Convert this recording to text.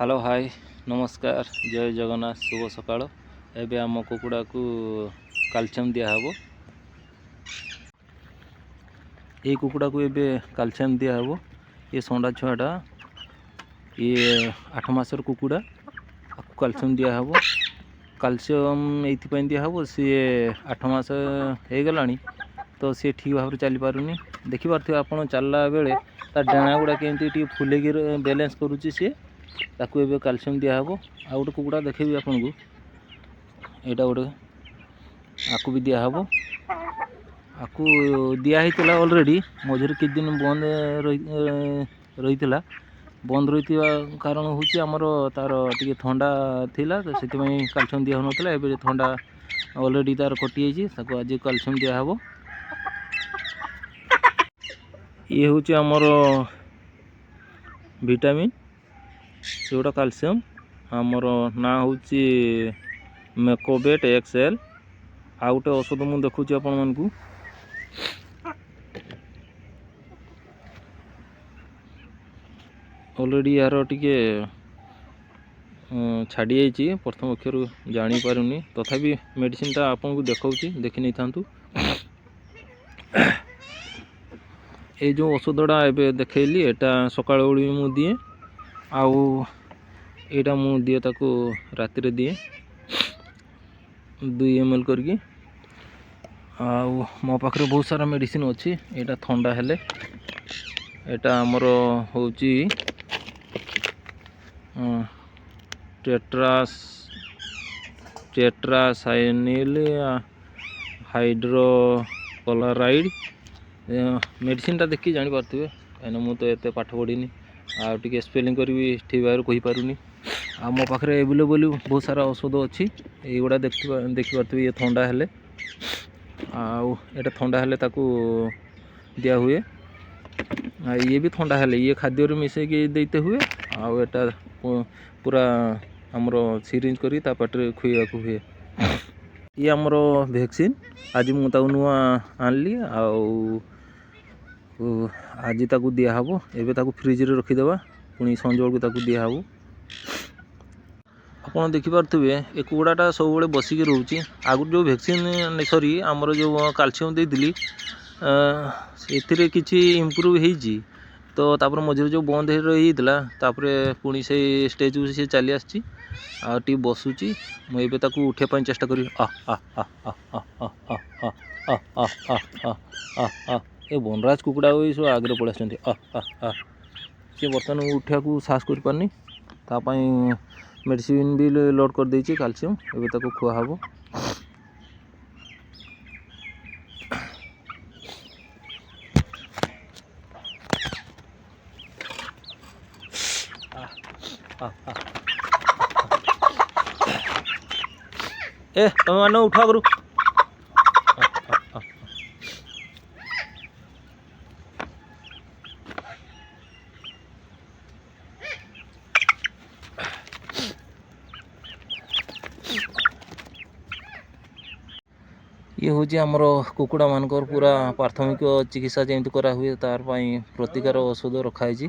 Hello hi नमस्कार जय जगन्नाथ शुभ सकाळ एबे आम कुकुड़ा को कैल्शियम दिया हबो। ये कुकुड़ा को एबे कैल्शियम दिया हबो। ये सोंडा छुआटा ये 8 मासर कुकुड़ा कैल्शियम दिया हबो। कैल्शियम एथि दिया हबो सी 8 मास हो गलानी तो सी ठीक भाव चली पारुनी। देखि पारथिबे आपण चलला बेले ता डाणा गुडा केमती टी फुलेकी बैलेंस करूची सी ताकू एबे कैल्शियम दिया हबो। आ गोटे कुकुड़ा देखेबी आपन को एटा गोटे आकु भी दिया हबो। आकु दिया हितला ऑलरेडी मझरे कि दिन बंद रहितला। बंद रहितिबा कारण होची हमर तार टिके ठंडा थिला तो सेति में कैल्शियम दिया होनतला। एबे ठंडा ऑलरेडी तार कटि जाइछि ताकू आज कैल्शियम दिया हबो। ये होची हमर विटामिन जोटा कैल्शियम आमर ना होची मेकोबेट एक्सएल। आ गोटे औषध मु देखुची आपण मानकू ऑलरेडी यार टिके छाड़ी जाइए प्रथम अक्षर जानी पारुनी तथापि मेडिसिन टा आपन को देखौची देखि नै थांतु। ये जो औषधटा एबे देखैली एटा सकाळ ओळी मु दिए आउ एटा मु दिए ताको राति रे दिए 2 ml करके। आउ मो पाखरे बहुत सारा मेडिसिन अच्छी। एटा ठंडा हेले एटा हमर होची टेट्रासाइनिल हाइड्रोक्लोराइड मेडिसिन टा देखि जानि पारथिबे एना मु तो एते पाठ पढ़िनी आ टिके स्पेलिंग करी ठीक भाव कहि पारुनी। आ मो पाखरे अवेलेबल बहुत सारा औषध अच्छी एगुड़ा देखि पारथिबे। ये ठंडा हेले आउ एटा ठंडा हेले ताकू दिया हुए। ये भी ठंडा हेले ये खाद्य रे मिसे के देते हुए आउ एटा पूरा हमरो सिरिंज करी ता पटरे खुइया को हुए। ये हमरो वैक्सीन आज मु ताऊ नुआ आनली आउ आज ताकू दिया हबो। एबे ताकू फ्रिज रे रखि देबा पुनी संजोल को ताकू दिया हबो। आपण देखि पारथिबे ए कुकुड़ाटा सब बेले बसिक रहउची। आगु जो वैक्सीन सॉरी हमरो जो कैल्शियम देइदिली एथिरे किछि इंप्रूव हेइची तो तापर मझिरे जो बंद हे रहितला तापर पुनी से स्टेज को से चली आछि आ टी बसुची। म एबे ताकू उठे पय चेष्टा करी आ आ आ आ आ आ आ आ आ आ ए बनराज कुकुड़ा होई सो आगरे पळासंती आ आ आ से बर्तन उठा को साहस कर पारनी ता पय मेडिसिन भी लोड कर देइची कैल्शियम एबे ताकू खुआ हबो। ए तुम मानो उठा करू ये हूँ आमर कुकुड़ा मानकर पूरा प्राथमिक चिकित्सा जमी करा हुए तार प्रतिकार औषध रखाई।